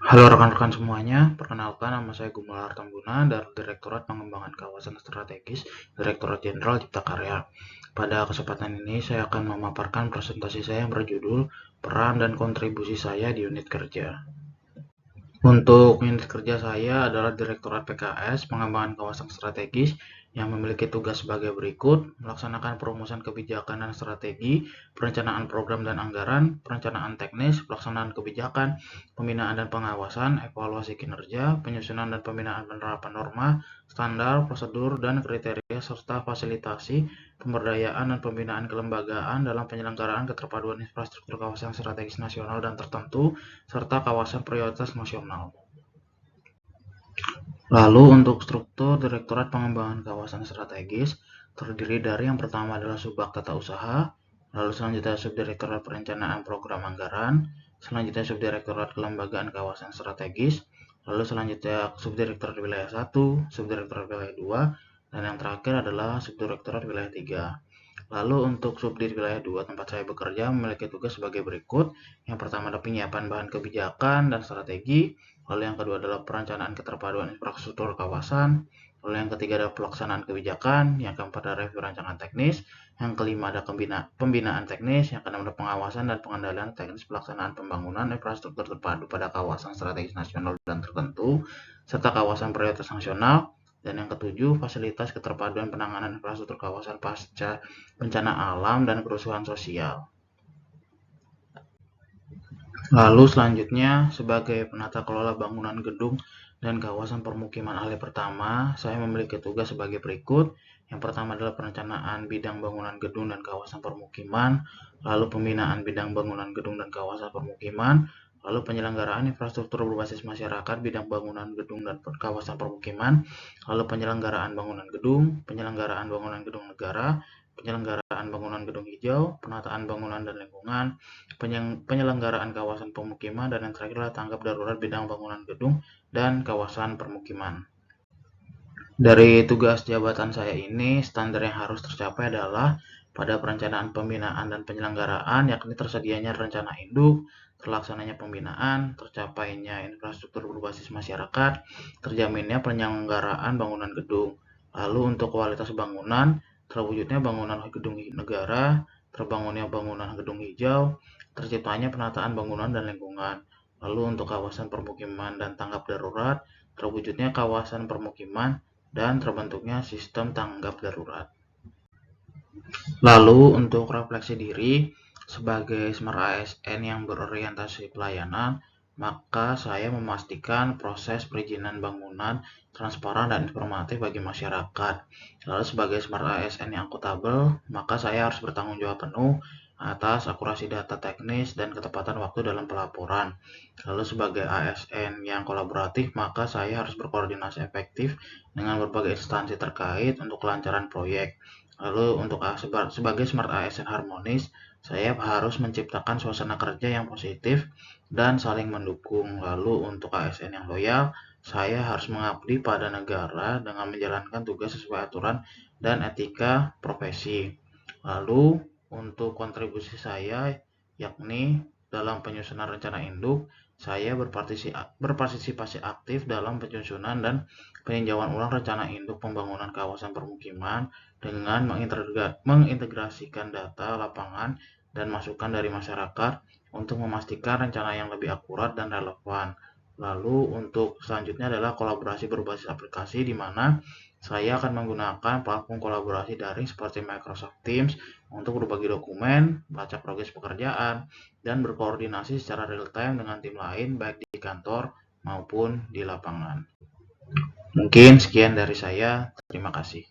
Halo rekan-rekan semuanya, perkenalkan nama saya Gumelar Tambuna dari Direktorat Pengembangan Kawasan Strategis, Direktorat Jenderal Cipta Karya. Pada kesempatan ini saya akan memaparkan presentasi saya yang berjudul Peran dan Kontribusi Saya di Unit Kerja. Untuk unit kerja saya adalah Direktorat PKS, Pengembangan Kawasan Strategis, yang memiliki tugas sebagai berikut: melaksanakan perumusan kebijakan dan strategi, perencanaan program dan anggaran, perencanaan teknis, pelaksanaan kebijakan, pembinaan dan pengawasan, evaluasi kinerja, penyusunan dan pembinaan penerapan norma, standar, prosedur, dan kriteria, serta fasilitasi, pemberdayaan dan pembinaan kelembagaan dalam penyelenggaraan keterpaduan infrastruktur kawasan strategis nasional dan tertentu, serta kawasan prioritas nasional. Lalu untuk struktur Direktorat Pengembangan Kawasan Strategis terdiri dari yang pertama adalah Subbak Tata Usaha, lalu selanjutnya Subdirektorat Perencanaan Program Anggaran, selanjutnya Subdirektorat Kelembagaan Kawasan Strategis, lalu selanjutnya Subdirektorat Wilayah 1, Subdirektorat Wilayah 2, dan yang terakhir adalah Subdirektorat Wilayah 3. Lalu untuk Subdir Wilayah 2 tempat saya bekerja memiliki tugas sebagai berikut. Yang pertama adalah penyiapan bahan kebijakan dan strategi, lalu yang kedua adalah perencanaan keterpaduan infrastruktur kawasan, lalu yang ketiga adalah pelaksanaan kebijakan, yang keempat adalah review rancangan teknis, yang kelima ada pembinaan teknis, yang keenam ada pengawasan dan pengendalian teknis pelaksanaan pembangunan infrastruktur terpadu pada kawasan strategis nasional dan tertentu, serta kawasan prioritas nasional, dan yang ketujuh, fasilitas keterpaduan penanganan infrastruktur kawasan pasca bencana alam dan kerusuhan sosial. Lalu selanjutnya, sebagai penata kelola bangunan gedung dan kawasan permukiman ahli pertama, saya memiliki tugas sebagai berikut. Yang pertama adalah perencanaan bidang bangunan gedung dan kawasan permukiman, lalu pembinaan bidang bangunan gedung dan kawasan permukiman, lalu penyelenggaraan infrastruktur berbasis masyarakat bidang bangunan gedung dan kawasan permukiman, lalu penyelenggaraan bangunan gedung negara, penyelenggaraan bangunan gedung hijau, penataan bangunan dan lingkungan, penyelenggaraan kawasan pemukiman, dan yang terakhir adalah tanggap darurat bidang bangunan gedung dan kawasan permukiman. Dari tugas jabatan saya ini, standar yang harus tercapai adalah pada perencanaan pembinaan dan penyelenggaraan, yakni tersedianya rencana induk, terlaksananya pembinaan, tercapainya infrastruktur berbasis masyarakat, terjaminnya penyelenggaraan bangunan gedung. Lalu untuk kualitas bangunan, terwujudnya bangunan gedung negara, terbangunnya bangunan gedung hijau, terciptanya penataan bangunan dan lingkungan. Lalu untuk kawasan permukiman dan tanggap darurat, terwujudnya kawasan permukiman dan terbentuknya sistem tanggap darurat. Lalu untuk refleksi diri, sebagai Smart ASN yang berorientasi pelayanan, maka saya memastikan proses perizinan bangunan transparan dan informatif bagi masyarakat. Lalu sebagai Smart ASN yang akuntabel, maka saya harus bertanggung jawab penuh atas akurasi data teknis dan ketepatan waktu dalam pelaporan. Lalu sebagai ASN yang kolaboratif, maka saya harus berkoordinasi efektif dengan berbagai instansi terkait untuk kelancaran proyek. Lalu untuk sebagai Smart ASN harmonis, saya harus menciptakan suasana kerja yang positif dan saling mendukung. Lalu untuk ASN yang loyal, saya harus mengabdi pada negara dengan menjalankan tugas sesuai aturan dan etika profesi. Lalu untuk kontribusi saya, yakni dalam penyusunan rencana induk, saya berpartisipasi aktif dalam penyusunan dan peninjauan ulang rencana induk pembangunan kawasan permukiman dengan mengintegrasikan data lapangan dan masukan dari masyarakat untuk memastikan rencana yang lebih akurat dan relevan. Lalu untuk selanjutnya adalah kolaborasi berbasis aplikasi, di mana saya akan menggunakan platform kolaborasi daring seperti Microsoft Teams untuk berbagi dokumen, melacak progres pekerjaan, dan berkoordinasi secara real-time dengan tim lain baik di kantor maupun di lapangan. Mungkin sekian dari saya. Terima kasih.